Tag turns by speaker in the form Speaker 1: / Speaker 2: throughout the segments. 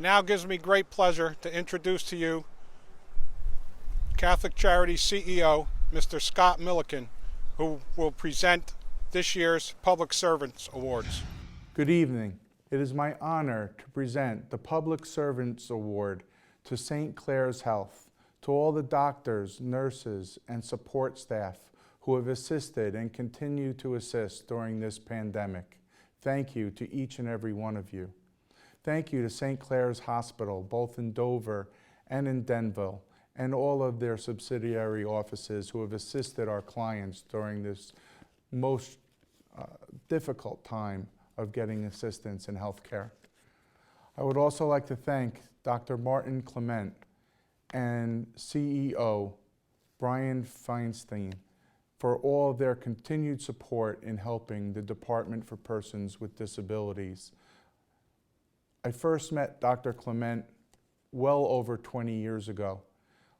Speaker 1: It now gives me great pleasure to introduce to you Catholic Charities CEO, Mr. Scott Milliken, who will present this year's Public Servants Awards.
Speaker 2: Good evening. It is my honor to present the Public Servants Award to Saint Clare's Health, to all the doctors, nurses, and support staff who have assisted and continue to assist during this pandemic. Thank you to each and every one of you. Thank you to Saint Clare's Hospital, both in Dover and in Denville, and all of their subsidiary offices who have assisted our clients during this most difficult time of getting assistance in healthcare. I would also like to thank Dr. Martin Clement and CEO Brian Feinstein for all of their continued support in helping the Department for Persons with Disabilities. I first met Dr. Clement well over 20 years ago,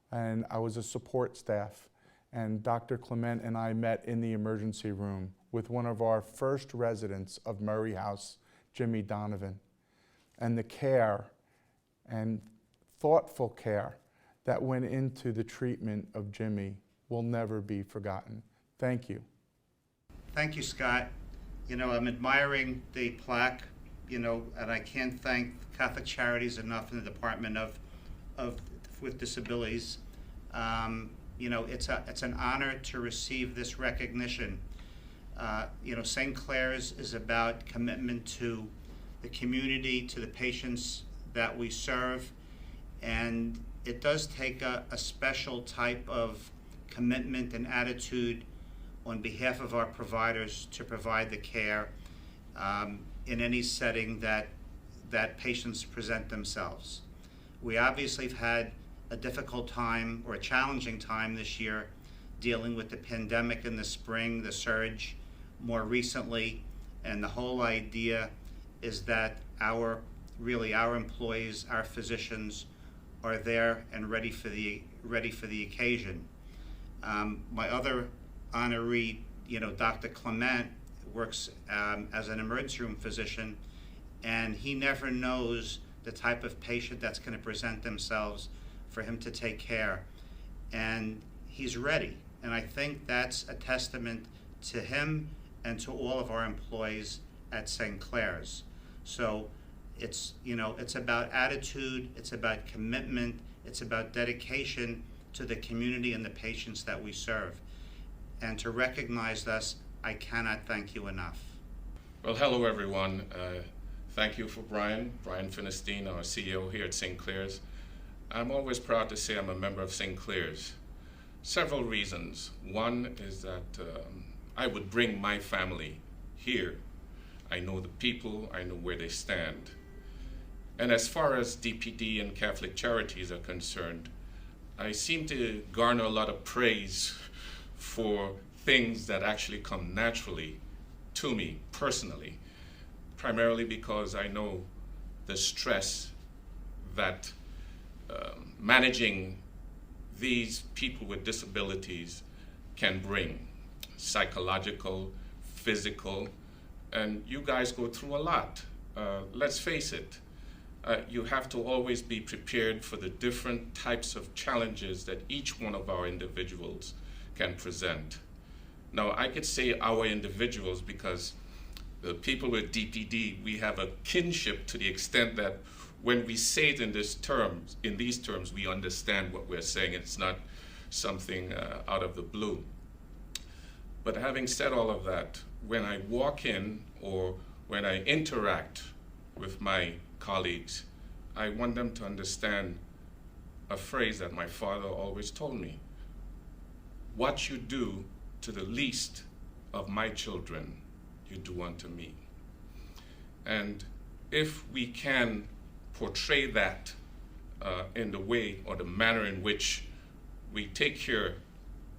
Speaker 2: and I was a support staff, and Dr. Clement and I met in the emergency room with one of our first residents of Murray House, Jimmy Donovan. And the care and thoughtful care that went into the treatment of Jimmy will never be forgotten. Thank you.
Speaker 3: Thank you, Scott. I'm admiring the plaque, and I can't thank Catholic Charities enough in the Department with Disabilities. It's an honor to receive this recognition. Saint Clare's is about commitment to the community, to the patients that we serve, and it does take a special type of commitment and attitude on behalf of our providers to provide the care in any setting that patients present themselves. We obviously have had a difficult time or a challenging time this year dealing with the pandemic in the spring, the surge more recently, and the whole idea is that our employees, our physicians, are there and ready for the occasion. My other honoree, Dr. Clement, works as an emergency room physician, and he never knows the type of patient that's going to present themselves for him to take care, and he's ready. And I think that's a testament to him and to all of our employees at Saint Clare's. So it's about attitude, it's about commitment, it's about dedication to the community and the patients that we serve. And to recognize us, I cannot thank you enough.
Speaker 4: Well, hello everyone. Thank you for Brian Feinstein, our CEO here at Saint Clare's. I'm always proud to say I'm a member of Saint Clare's. Several reasons. One is that I would bring my family here. I know the people, I know where they stand. And as far as DPD and Catholic Charities are concerned, I seem to garner a lot of praise for things that actually come naturally to me personally, primarily because I know the stress that managing these people with disabilities can bring, psychological, physical, and you guys go through a lot. Let's face it, you have to always be prepared for the different types of challenges that each one of our individuals can present. Now, I could say our individuals because the people with DPD, we have a kinship to the extent that when we say it in these terms, we understand what we're saying. It's not something out of the blue. But having said all of that, when I walk in or when I interact with my colleagues, I want them to understand a phrase that my father always told me. What you do to the least of my children, you do unto me. And if we can portray that in the way or the manner in which we take care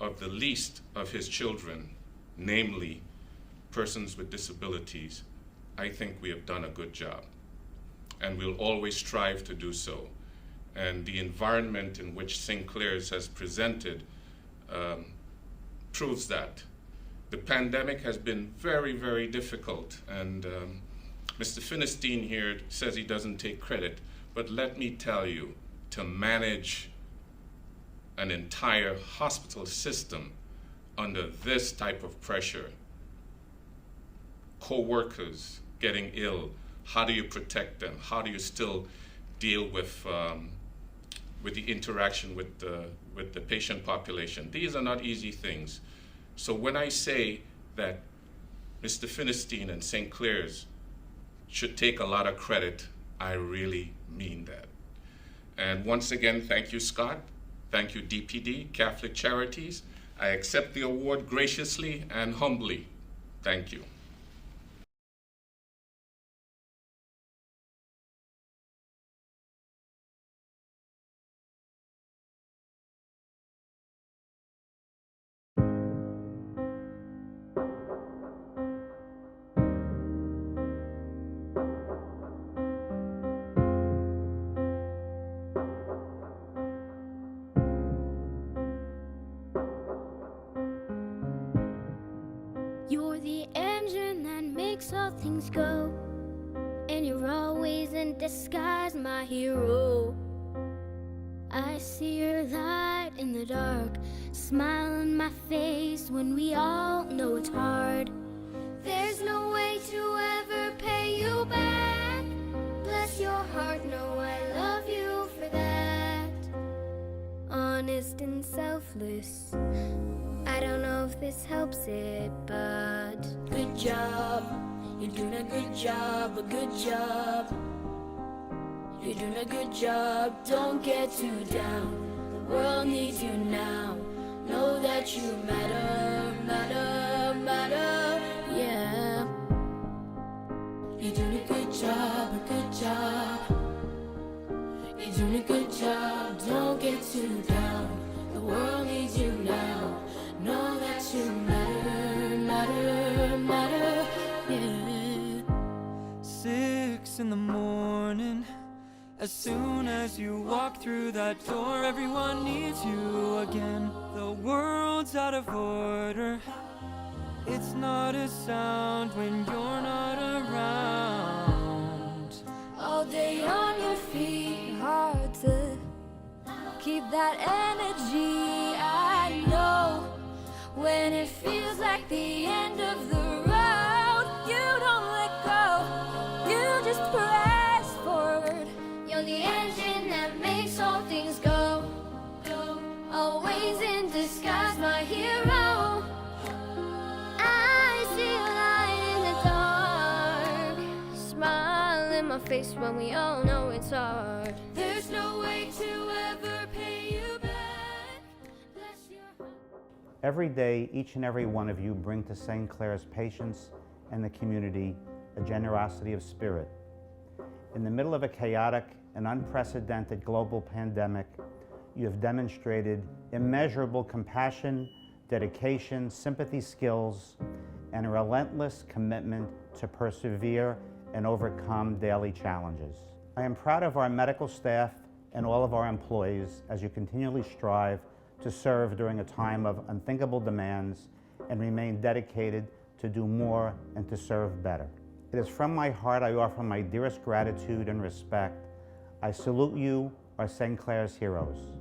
Speaker 4: of the least of his children, namely persons with disabilities, I think we have done a good job. And we'll always strive to do so. And the environment in which Saint Clare's has presented proves that. The pandemic has been very, very difficult, and Mr. Feinstein here says he doesn't take credit, But let me tell you, to manage an entire hospital system under this type of pressure, co-workers getting ill, how do you protect them? How do you still deal with the interaction with the patient population? These are not easy things. So when I say that Mr. Finistine and St. Clare's should take a lot of credit, I really mean that. And once again, thank you, Scott. Thank you, DPD, Catholic Charities. I accept the award graciously and humbly. Thank you.
Speaker 5: You're the engine that makes all things go, and you're always in disguise, my hero. I see your light in the dark, smile on my face when we all know it's hard. There's no way to ever pay you back. Bless your heart, know I love you for that. Honest and selfless, I don't know if this helps it, but good job, you're doing a good job, a good job. You're doing a good job, don't get too down. The world needs you now. Know that you matter, matter, matter, yeah. You're doing a good job, a good job. You're doing a good job, don't get too down. The world needs you now. Know that you matter, matter, matter, yeah.
Speaker 6: 6 in the morning, as soon as you walk through that door, everyone needs you again. The world's out of order, it's not a sound when you're not around.
Speaker 5: All day on your feet, hard to keep that energy. I know when it feels like the end of the road, you don't let go, you just press forward. You're the engine that makes all things go, always in disguise, my hero. I see a light in the dark, smile in my face when we all know it's hard. There's no way to ever pay you back. Bless your heart.
Speaker 7: Every day, each and every one of you bring to St. Clare's patients and the community a generosity of spirit. In the middle of a chaotic and unprecedented global pandemic, you have demonstrated immeasurable compassion, dedication, sympathy skills, and a relentless commitment to persevere and overcome daily challenges. I am proud of our medical staff and all of our employees as you continually strive to serve during a time of unthinkable demands and remain dedicated to do more and to serve better. It is from my heart I offer my dearest gratitude and respect. I salute you, our St. Clare's heroes.